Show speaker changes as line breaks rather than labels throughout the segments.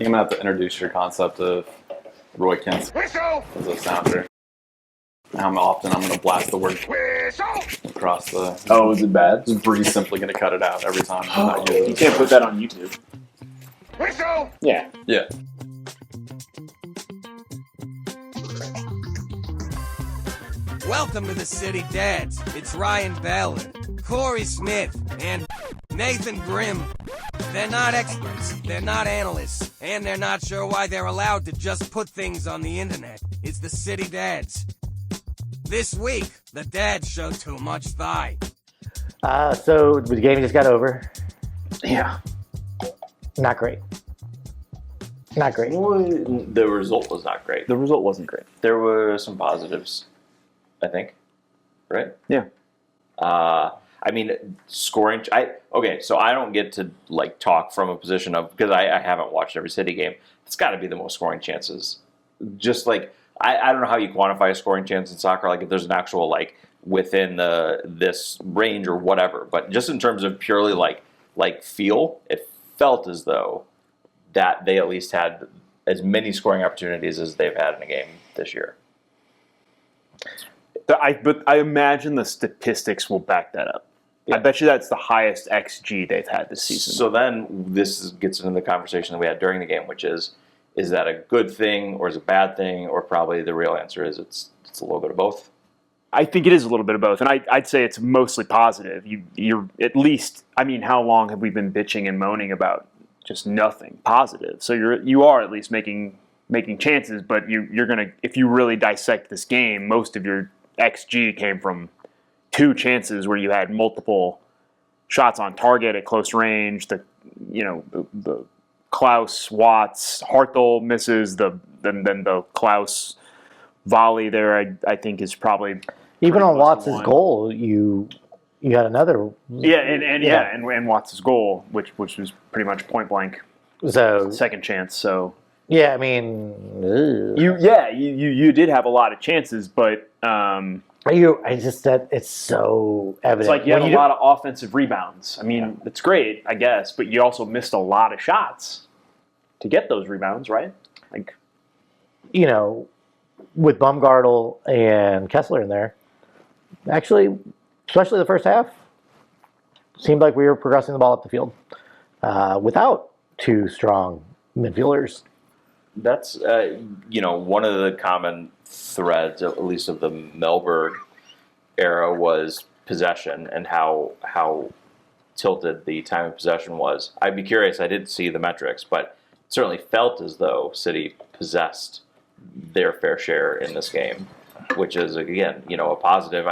I'm going to have to introduce your concept of Roy Kent as a sounder. How often I'm going to blast the word across the...
Oh, is it bad?
Bree's simply going to cut it out every time.
You can't put that on YouTube. Yeah.
Yeah.
Welcome to the City Dads. It's Ryan Bell, Corey Smith, and Nathan Grimm. They're not experts, they're not analysts, and they're not sure why they're allowed to just put things on the internet. It's the City Dads. This week, the dads show too much thigh.
So the game just got over.
Yeah.
Not great. Not great.
Well, the result was not great.
The result wasn't great.
There were some positives, I think. Right?
Yeah.
I mean, scoring. Okay, so I don't get to talk from a position of, because I haven't watched every City game. It's got to be the most scoring chances. Just I don't know how you quantify a scoring chance in soccer. If there's an actual within this range or whatever. But just in terms of purely feel, it felt as though that they at least had as many scoring opportunities as they've had in a game this year.
But I imagine the statistics will back that up. Yeah. I bet you that's the highest XG they've had this season.
So then this gets into the conversation that we had during the game, which is that a good thing or is it a bad thing, or probably the real answer is it's a little bit of both?
I think it is a little bit of both, and I'd say it's mostly positive. You're at least, how long have we been bitching and moaning about just nothing positive? So you are at least making chances, but you're gonna, if you really dissect this game, most of your XG came from two chances where you had multiple shots on target at close range. The Klaus, Watts, Hartel misses, then the Klaus volley there, I think is probably
even on Watts' goal. You had another.
Yeah, and Watts' goal, which was pretty much point blank.
So
second chance. So
yeah,
you did have a lot of chances, but
it's so evident.
It's you had a lot of offensive rebounds. It's great, I guess, but you also missed a lot of shots to get those rebounds, right?
With Baumgartel and Kessler in there, actually, especially the first half, seemed like we were progressing the ball up the field without two strong midfielders.
That's one of the common threads, at least of the Melberg era, was possession and how tilted the time of possession was. I'd be curious. I didn't see the metrics, but it certainly felt as though City possessed their fair share in this game, which is again a positive.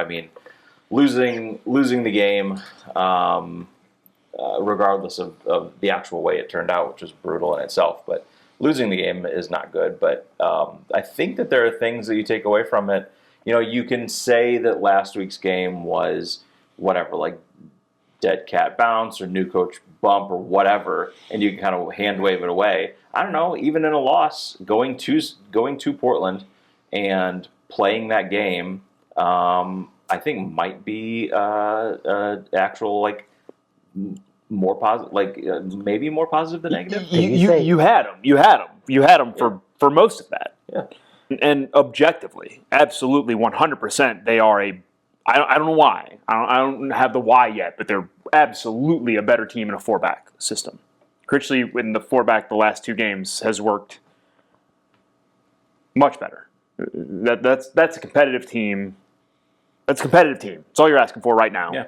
Losing the game, regardless of the actual way it turned out, which was brutal in itself, but losing the game is not good. But I think that there are things that you take away from it. You can say that last week's game was whatever, dead cat bounce or new coach bump or whatever, and you can kind of hand wave it away. I don't know. Even in a loss, going to Portland and playing that game, I think might be actual more positive, maybe more positive than negative.
You had them for most of that.
Yeah.
And objectively, absolutely, 100%, they are I don't know why. I don't have the why yet, but they're absolutely a better team in a 4-back system. Critchley in the 4-back the last two games has worked much better. That's a competitive team. That's a competitive team. That's all you're asking for right now.
Yeah.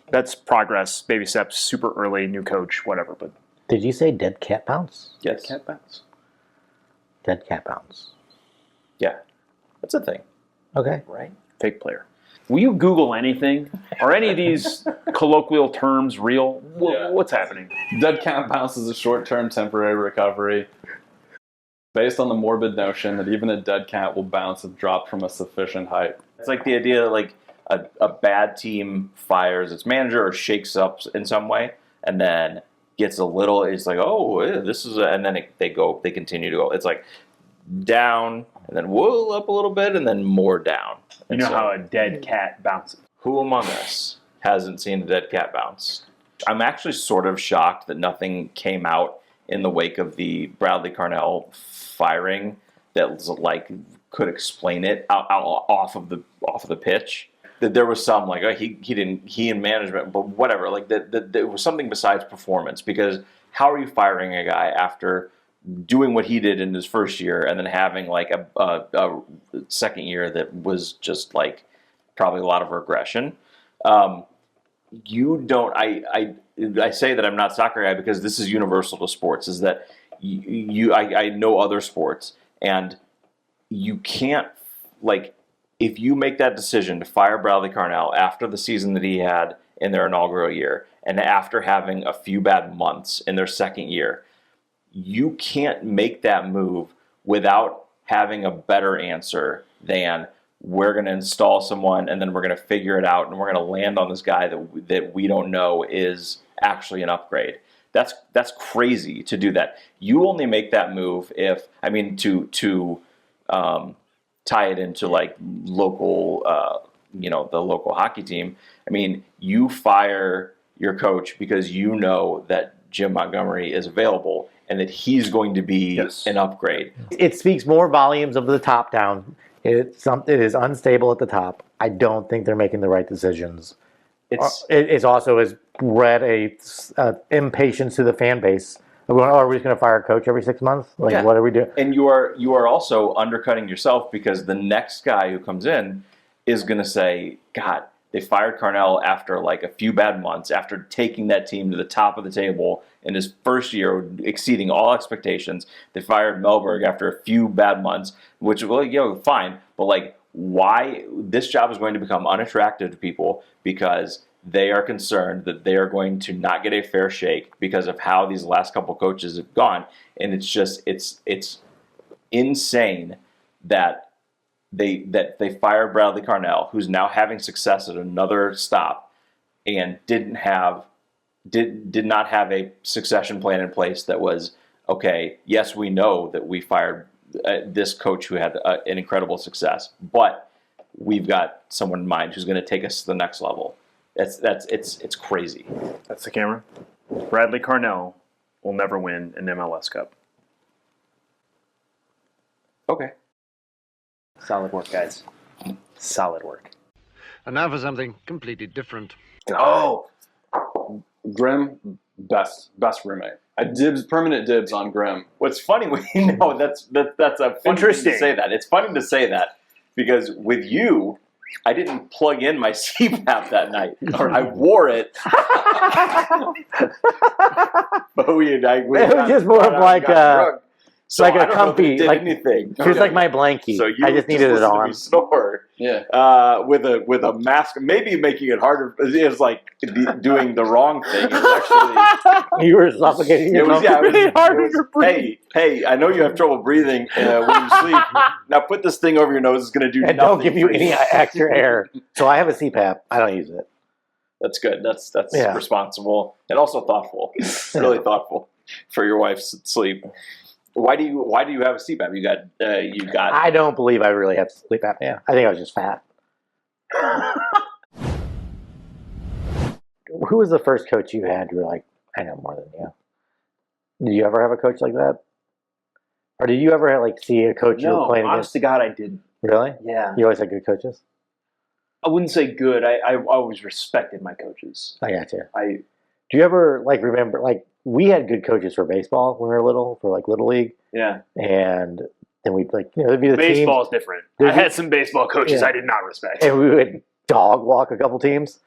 That's progress, baby steps, super early, new coach, whatever. But
did you say dead cat bounce?
Yes.
Dead cat bounce.
Dead cat bounce.
Yeah, that's a thing.
Okay.
Right?
Fake player. Will you Google anything? Are any of these colloquial terms real?
Yeah.
What's happening?
Dead cat bounce is a short-term temporary recovery based on the morbid notion that even a dead cat will bounce if dropped from a sufficient height.
It's the idea that a bad team fires its manager or shakes up in some way, and then gets a little. It's this is, and then they continue to go. It's down, and then up a little bit, and then more down.
You know how a dead cat bounces.
Who among us hasn't seen a dead cat bounce? I'm actually sort of shocked that nothing came out in the wake of the Bradley Carnell firing that was like could explain it off of the pitch. That there was some like he and management, but whatever. Like that there was something besides performance, because how are you firing a guy after doing what he did in his first year and then having like a second year that was just like probably a lot of regression? You don't. I say that I'm not a soccer guy because this is universal to sports. Is that I know other sports, and you can't, like, if you make that decision to fire Bradley Carnell after the season that he had in their inaugural year and after having a few bad months in their second year, you can't make that move without having a better answer than we're going to install someone and then we're going to figure it out and we're going to land on this guy that we don't know is actually an upgrade. That's crazy to do that. You only make that move if, I mean, to tie it into like local, the local hockey team. I mean, you fire your coach because you know that Jim Montgomery is available and that he's going to be an upgrade.
It speaks more volumes of the top down. It is unstable at the top. I don't think they're making the right decisions. It's also has bred a impatience to the fan base. Are we just going to fire a coach every 6 months? Like, what are we doing?
And you are also undercutting yourself, because the next guy who comes in is going to say, God, they fired Carnell after like a few bad months, after taking that team to the top of the table in his first year, exceeding all expectations. They fired Melberg after a few bad months, which, well, fine. But like, why this job is going to become unattractive to people because they are concerned that they are going to not get a fair shake because of how these last couple coaches have gone. And it's just, it's insane that they fired Bradley Carnell, who's now having success at another stop, and did not have a succession plan in place that was, okay, yes, we know that we fired this coach who had an incredible success, but we've got someone in mind who's going to take us to the next level. It's crazy.
That's the camera. Bradley Carnell will never win an MLS Cup.
Okay.
Solid work, guys. Solid work.
And now for something completely different.
Oh, Grim, best roommate. Permanent dibs on Grim.
What's funny, that's a funny thing to say that. It's funny to say that because with you, I didn't plug in my CPAP that night, or I wore it. But it
was just more of like a comfy,
like anything.
It was like my blankie.
So
I just needed it on.
Snore.
Yeah.
With a mask, maybe making it harder. It was like doing the wrong thing. It was actually
You were suffocating yourself.
It was harder to breathe. Hey, I know you have trouble breathing when you sleep. Now put this thing over your nose. It's going to do
and
nothing.
Don't give you any extra air. So I have a CPAP. I don't use it.
That's good. That's responsible and also thoughtful. Really thoughtful for your wife's sleep. Why do you have a CPAP? You got.
I don't believe I really have sleep apnea. I think I was just fat. Who was the first coach you had? You were like, I know more than you. Did you ever have a coach like that? Or did you ever see a coach you were playing against?
Honest to God, I didn't.
Really?
Yeah.
You always had good coaches?
I wouldn't say good. I always respected my coaches.
I got you. Do you ever remember we had good coaches for baseball when we were little, for Little League.
Yeah.
And then we'd it'd be the
baseball's different. I had some baseball coaches I did not respect.
And we would dog walk a couple teams,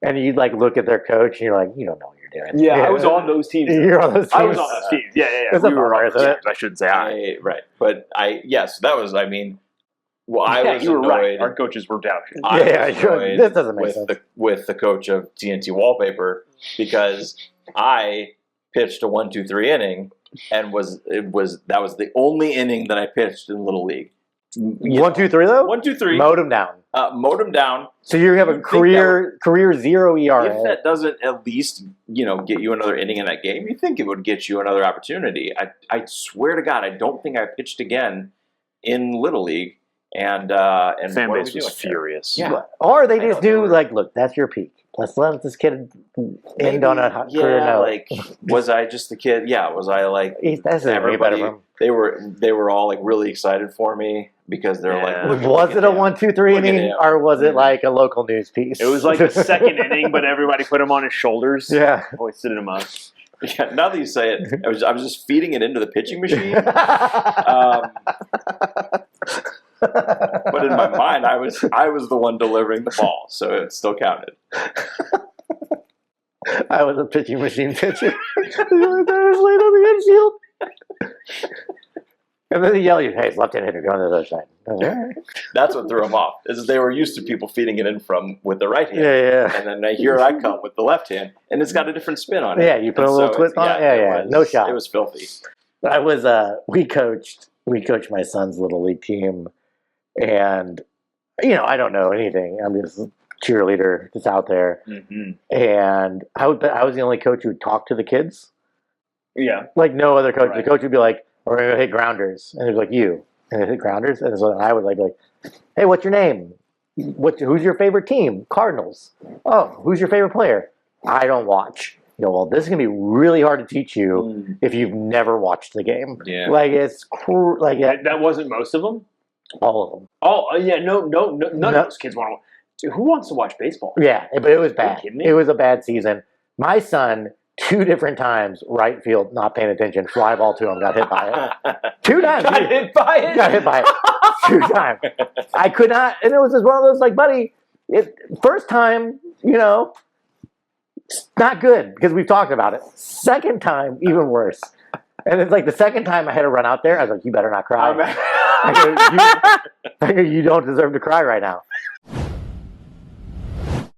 and you'd look at their coach and you're like, you don't know what you're doing.
Yeah, I was on those teams.
You're on those teams.
I was on those teams. Yeah.
We were on those teams.
I shouldn't say
right. But yes, that was, I was
you were
annoyed.
right. Our coaches were down.
This doesn't make sense.
With the coach of TNT Wallpaper, because I pitched a 1-2-3 inning, and that was the only inning that I pitched in Little League.
1-2-3 though?
1-2-3.
Mowed him down.
Mowed him down.
So you have a career 0 ERA.
If that doesn't at least get you another inning in that game, you think it would get you another opportunity. I swear to God, I don't think I pitched again in Little League. And
fan base was furious.
Yeah.
Or they just knew, look, that's your peak. let's let this kid end on a career note.
Like, was I just the kid? Yeah, was I like
That's everybody?
They were all like really excited for me because they're like,
was it a 1-2-3 inning, or was it like a local news piece?
It was like the second inning, but everybody put him on his shoulders.
Yeah,
hoisted him up.
Yeah, now that you say it, I was just feeding it into the pitching machine. But in my mind, I was the one delivering the ball, so it still counted.
I was a pitching machine pitcher. I was laid on the infield. And then they yell at you, hey, it's left-handed hitter, go on the other side. I was like, all right.
That's what threw them off, is they were used to people feeding it in from with the right hand.
Yeah.
And then here I come with the left hand, and it's got a different spin on it.
Yeah, you put a little twist on it? Yeah. No shot.
It was filthy.
I was, we coached my son's little league team, and, I don't know anything. I'm just a cheerleader that's out there.
Mm-hmm.
And I was the only coach who would talk to the kids.
Yeah.
Like no other coach.
Right.
The coach would be like, we're going to hit grounders. And it was like, you. And they hit grounders. And so I would like, hey, what's your name? Who's your favorite team? Cardinals. Oh, who's your favorite player? I don't watch. Well, this is going to be really hard to teach you if you've never watched the game.
Yeah.
Like, it's like
That wasn't most of them?
all of them.
Oh, yeah, no, none of those kids want to. Dude, who wants to watch baseball?
Yeah, but it was bad.
kidding me?
It was a bad season. My son, 2 different times, right field, not paying attention, fly ball to him, got hit by it. 2 times.
Got hit by it?
Got hit by it. 2 times. I could not, and it was just one of those, like, buddy, first time, not good, because we've talked about it. Second time, even worse. And it's like the second time I had to run out there, I was like, you better not cry. I go, you don't deserve to cry right now.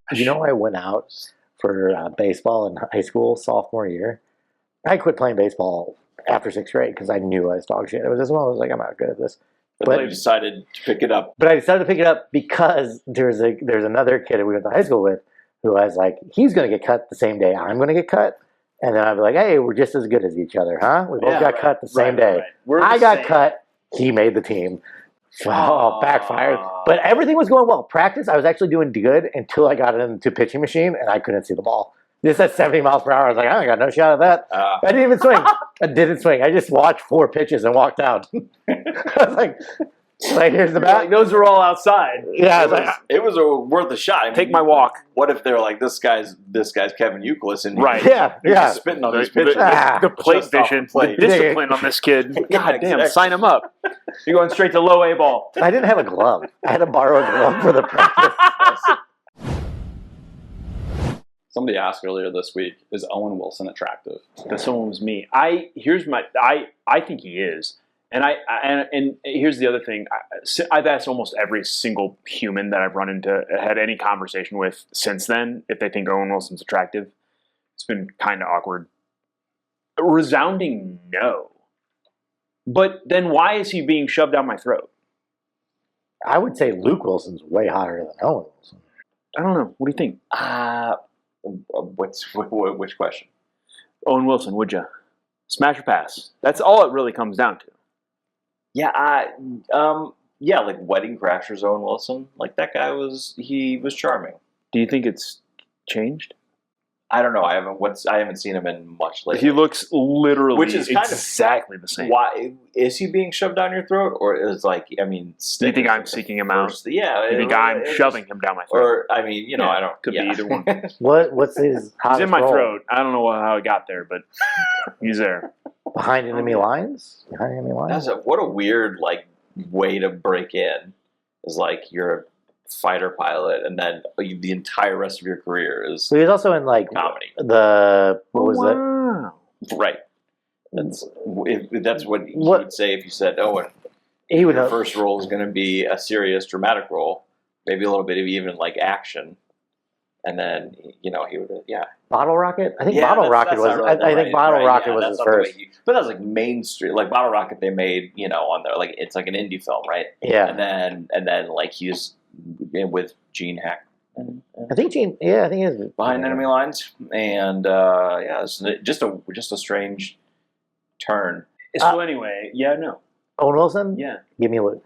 I went out for baseball in high school, sophomore year. I quit playing baseball after 6th grade because I knew I was dog shit. It was just one I was like, I'm not good at this.
But I decided to pick it up.
But I decided to pick it up because there's another kid that we went to high school with who was like, he's going to get cut the same day I'm going to get cut. And then I'd be like, hey, we're just as good as each other, huh? We both got cut the same day.
Right.
I got cut. He made the team. Backfired. But everything was going well. Practice, I was actually doing good until I got into pitching machine and I couldn't see the ball. This at 70 miles per hour. I was like, I got no shot at that. I didn't even swing. I didn't swing. I just watched 4 pitches and walked out. I was like, here's the bat.
Those are all outside.
Yeah,
it was worth a shot. I mean,
take my walk.
What if they're like, this guy's Kevin Youkilis, and
right?
Yeah.
Spitting on these pitches.
The plate vision, the discipline on this kid. God damn, sign him up. You're going straight to low A ball.
I didn't have a glove. I had to borrow a glove for the practice.
Somebody asked earlier this week, is Owen Wilson attractive?
That someone was me. I think he is. And here's the other thing. I've asked almost every single human that I've run into, had any conversation with since then, if they think Owen Wilson's attractive. It's been kind of awkward. A resounding no. But then why is he being shoved down my throat?
I would say Luke Wilson's way hotter than Owen Wilson.
I don't know. What do you think?
Which question?
Owen Wilson, would you? Smash or pass? That's all it really comes down to.
Yeah, like Wedding Crashers Owen Wilson. Like that guy was charming.
Do you think it's changed?
I don't know. I haven't seen him in much lately.
He looks literally
which is
exactly the same.
Why is he being shoved down your throat, or is like do
you think I'm seeking him out?
Yeah,
you think I'm shoving him down my throat?
Or I don't.
Could be either one.
What's his?
He's in my
role?
throat. I don't know how he got there, but he's there.
Behind enemy lines. Behind enemy lines.
What a weird way to break in. Is like you're a fighter pilot, and then the entire rest of your career is.
So he's also in
comedy.
What was it?
Right. That's what you would say if you said, "Oh, your first role is going to be a serious, dramatic role, maybe a little bit of even action," and then he would,
Bottle Rocket. I think Bottle Rocket was. I think Bottle Rocket was his first.
But that was mainstream. Bottle Rocket, they made on there it's like an indie film, right?
Yeah.
And then he's with Gene Hackman.
I think Gene. Yeah, I think he is
Behind Enemy Lines, and it's just a strange turn.
So anyway, no.
Owen Wilson.
Yeah.
Give me Luke.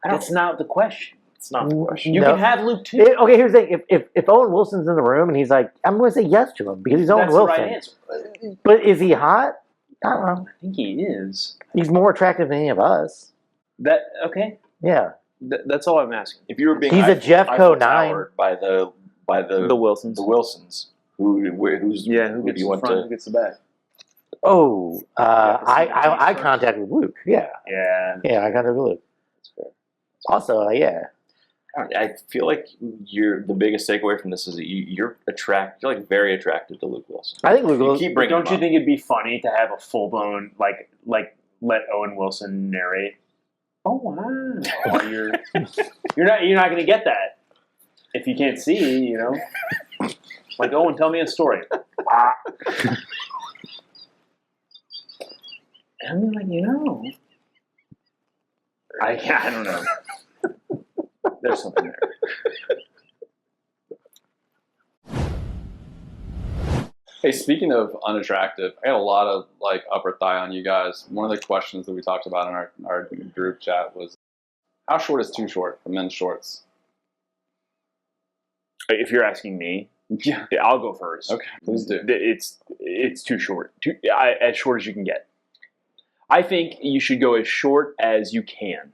That's not the question.
It's not the question.
You
No.
can have Luke too.
Okay, here's the thing. If Owen Wilson's in the room and he's like, I'm going to say yes to him because he's Owen
That's the
Wilson.
right answer.
But is he hot? I don't know.
I think he is.
He's more attractive than any of us.
Okay.
Yeah.
That's all I'm asking.
If you were being
He's a Jeffco 9.
towered by the
Wilsons.
the Wilsons, who gets
Who gets the front? Who gets the back?
Oh, I
first.
contacted Luke. Yeah.
Yeah.
Yeah, I contacted Luke.
That's fair.
Also, yeah.
I feel like the biggest takeaway from this is that you're like very attracted to Luke Wilson.
I think Luke
You
Wilson.
keep bringing
Don't
him
you
up.
think it'd be funny to have a full blown like let Owen Wilson narrate? Oh wow! While you're not going to get that if you can't see. You know, like Owen, tell me a story. I mean, like I don't know. There's something there.
Hey, speaking of unattractive, I had a lot of like upper thigh on you guys. One of the questions that we talked about in our group chat was, how short is too short for men's shorts?
If you're asking me,
Yeah.
I'll go first.
Okay, please do.
It's too short. As short as you can get. I think you should go as short as you can.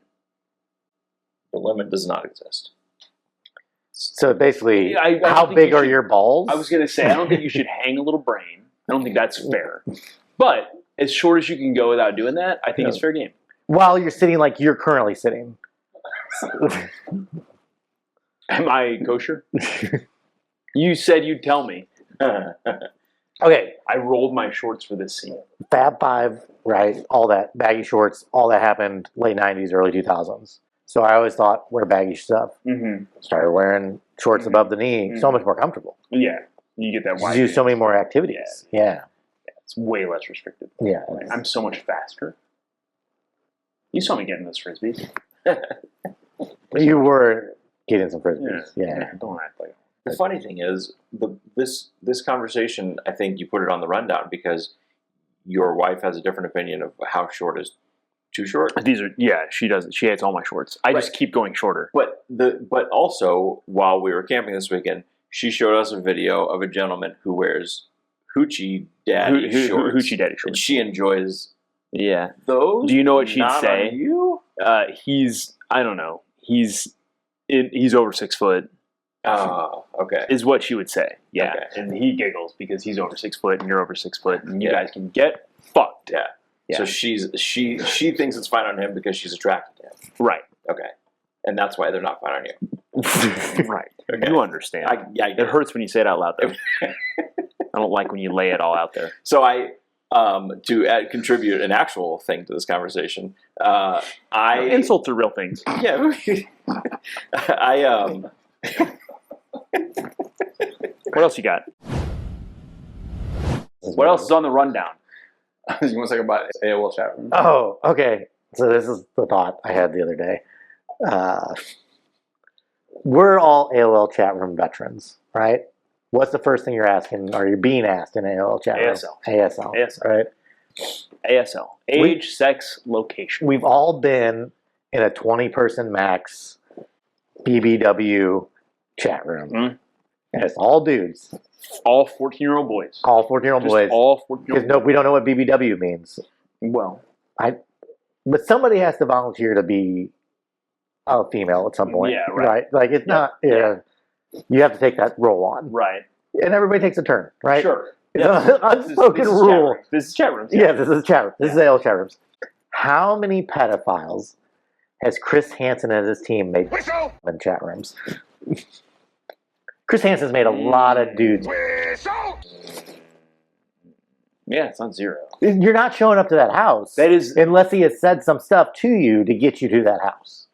The limit does not exist.
So basically,
I don't
how
think
big
you
are
should-
your balls?
I was going to say, I don't think you should hang a little brain. I don't think that's fair. But as short as you can go without doing that, I think it's fair game.
While you're sitting like you're currently sitting.
Am I kosher? You said you'd tell me.
Okay,
I rolled my shorts for this scene.
Fab Five, right? All that baggy shorts, all that happened late '90s, early 2000s. So I always thought wear baggy stuff.
Mm-hmm.
Started wearing shorts above the knee, so much more comfortable.
Yeah, you get that
You
wide.
do so many more activities. Yeah,
It's way less restricted.
yeah.
I'm so much faster. You saw me getting those frisbees.
You were getting some frisbees. Yeah.
Don't act like.
The funny thing is, this conversation, I think you put it on the rundown because your wife has a different opinion of how short is too short.
She doesn't. She hates all my shorts. I just keep going shorter.
But also, while we were camping this weekend, she showed us a video of a gentleman who wears hoochie daddy shorts.
Hoochie daddy
And
shorts.
she enjoys
Yeah.
those.
Do you know what she'd
Not
say?
on you?
I don't know. He's over 6 foot.
Oh, okay.
Is what she would say. Yeah.
Okay.
And he giggles because he's over 6 foot and you're over 6 foot and you guys can get fucked.
Yeah.
Yeah.
So she thinks it's fine on him because she's attracted to him.
Right.
Okay. And that's why they're not fine on you.
Right.
Okay.
You understand.
I get
It hurts when you say it out loud, though. I don't like when you lay it all out there.
So contribute an actual thing to this conversation,
Insults are real things.
yeah,
What else you got? What else is on the rundown?
You want to talk about AOL chat room?
Oh, okay. So this is the thought I had the other day. We're all AOL chat room veterans, right? What's the first thing you're asking, or you're being asked in AOL chat room? ASL.
ASL.
Right?
ASL. Age, sex, location.
We've all been in a 20-person max BBW chat room.
Mhm.
And it's all dudes.
All 14-year-old boys.
All 14-year-old
Just
boys.
all
Because
14-year-old
we don't know what BBW means.
Well,
But somebody has to volunteer to be a female at some point.
Yeah, right.
Like, it's not, you have to take that role on.
right.
And everybody takes a turn, right?
Sure.
It's an unspoken
This is
rule.
This is chat rooms.
Yeah, this is chat room. This is AOL chat rooms. How many pedophiles has Chris Hansen and his team made in chat rooms? Chris Hansen's made a lot of dudes.
Yeah, it's not zero.
You're not showing up to that house.
That is.
Unless he has said some stuff to you to get you to that house.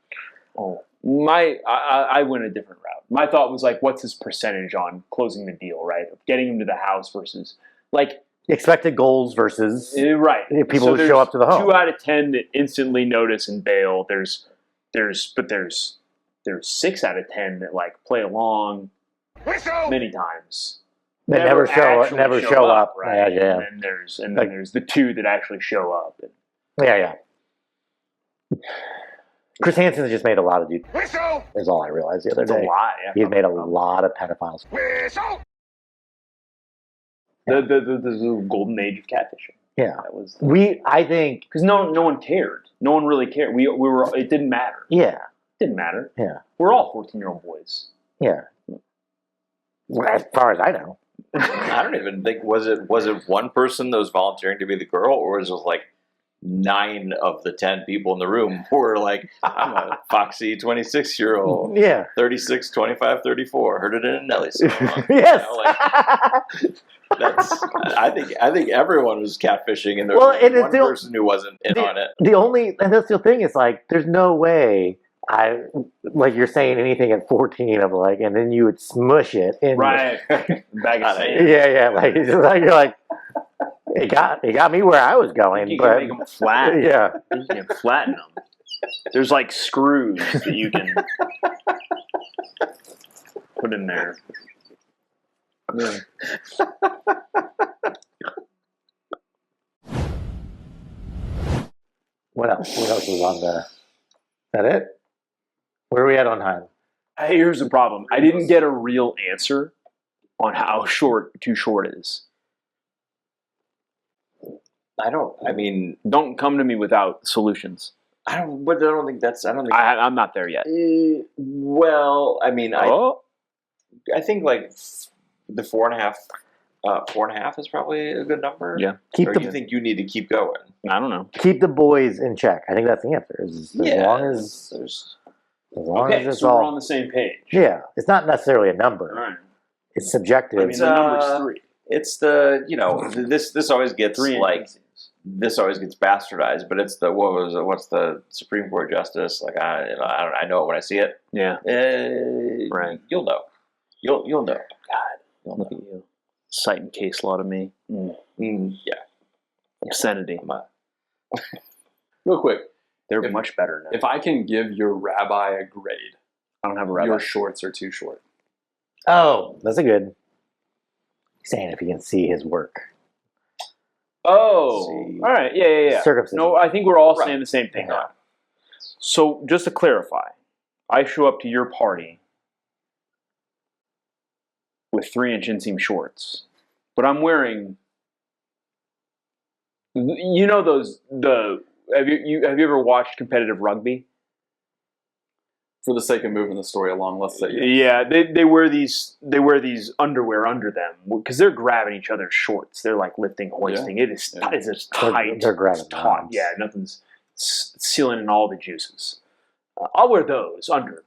Oh, I went a different route. My thought was like, what's his percentage on closing the deal, right? Of getting him to the house versus like
Expected goals versus
right.
people who
there's
show up to the home.
2 out of 10 that instantly notice and bail. There's 6 out of 10 that like play along many times.
They never show
actually
up.
right?
Yeah.
And then there's the 2 that actually show up. And
Yeah. Chris Hansen's just made a lot of dudes.
Whistle!
Is all I realized the other
It's
day.
a lot. Yeah.
He's made a lot of pedophiles.
Whistle!
The golden age of catfishing.
Yeah.
That was
I think.
because no one cared. No one really cared. We were. It didn't matter.
Yeah.
It didn't matter.
Yeah.
We're all 14-year-old boys.
Yeah. Well, as far as I know.
I don't even think was it one person that was volunteering to be the girl, or was it like 9 of the 10 people in the room who were like, I'm a foxy 26-year-old,
Yeah.
36, 25, 34, heard it in a Nelly song.
Yes.
That's. I think everyone was catfishing, and there
Well,
was
and it's
one
still-
person who wasn't in on it.
And that's the thing is like, there's no way like you're saying anything at 14 of like, and then you would smush it in.
Right. Bag of sand.
Yeah. Like, it's just like you're like, it got me where I was going,
You
but
can make them flat.
yeah.
You can flatten them. There's like screws that you can put in there. Yeah.
What else? What else was on the? That it? Where are we at on time?
Here's the problem. I didn't get a real answer on how short too short is.
I mean,
Don't come to me without solutions.
I don't think that's. I don't think.
I'm not there yet.
Well, I mean,
Oh,
I think like the 4.5. 4.5 is probably a good number.
Yeah.
Or you think you need to keep going?
I don't know.
Keep the boys in check. I think that's the answer. As long as
Okay,
it's
so we're
all.
on the same page.
Yeah, it's not necessarily a number.
All right.
It's subjective.
I mean, the number's 3.
It's this always gets
3
like
inseams.
this always gets bastardized, but it's what's the Supreme Court justice like? I know it when I see it.
Yeah.
Right. You'll know. You'll know.
God, look at you. Citing case law to me.
Yeah.
Obscenity.
Real quick,
They're much better now.
if I can give your rabbi a grade,
I don't have a rabbi.
your shorts are too short.
Oh, that's a good. Saying if you can see his work.
Oh,
See.
all right. Yeah.
Circumcision.
No, I think we're all
Right.
saying the same thing.
Yeah.
So, just to clarify, I show up to your party with 3-inch inseam shorts, but I'm wearing. You know have you ever watched competitive rugby?
For the sake of moving the story along, let's say
Yeah, they wear these underwear under them because they're grabbing each other's shorts. They're like lifting, hoisting.
Yeah.
It is
Yeah.
it's just tight.
They're grabbing
It's taut.
arms.
Yeah, nothing's sealing in all the juices. I'll wear those under,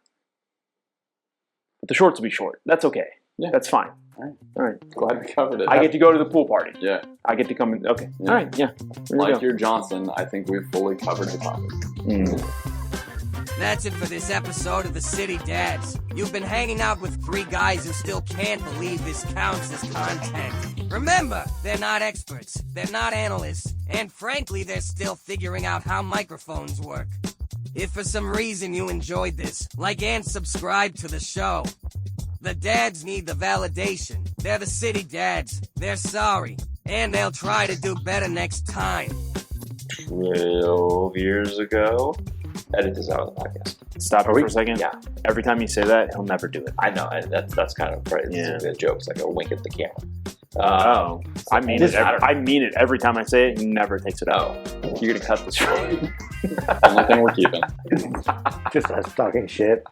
but the shorts will be short. That's okay.
Yeah.
That's fine.
All
All right.
Glad we covered it.
I get to go to the pool party.
Yeah.
I get to come in. Okay.
Yeah.
All right. Yeah. There we
Like
go.
your Johnson, I think we've fully covered the topic.
That's it for this episode of the City Dads. You've been hanging out with 3 guys who still can't believe this counts as content. Remember, they're not experts, they're not analysts, and frankly, they're still figuring out how microphones work. If for some reason you enjoyed this, like and subscribe to the show. The dads need the validation. They're the City Dads. They're sorry. And they'll try to do better next time.
12 years ago. Edit this out of the podcast.
Stop it for a second.
Yeah.
Every time you say that, he'll never do it.
I know. That's kind of right.
Yeah.
It's a joke. It's like a wink at the camera.
Oh, I mean
Just-
it. I mean it every time I say it. He never takes it out.
Oh.
You're gonna cut this.
Only thing we're keeping.
Just us talking shit.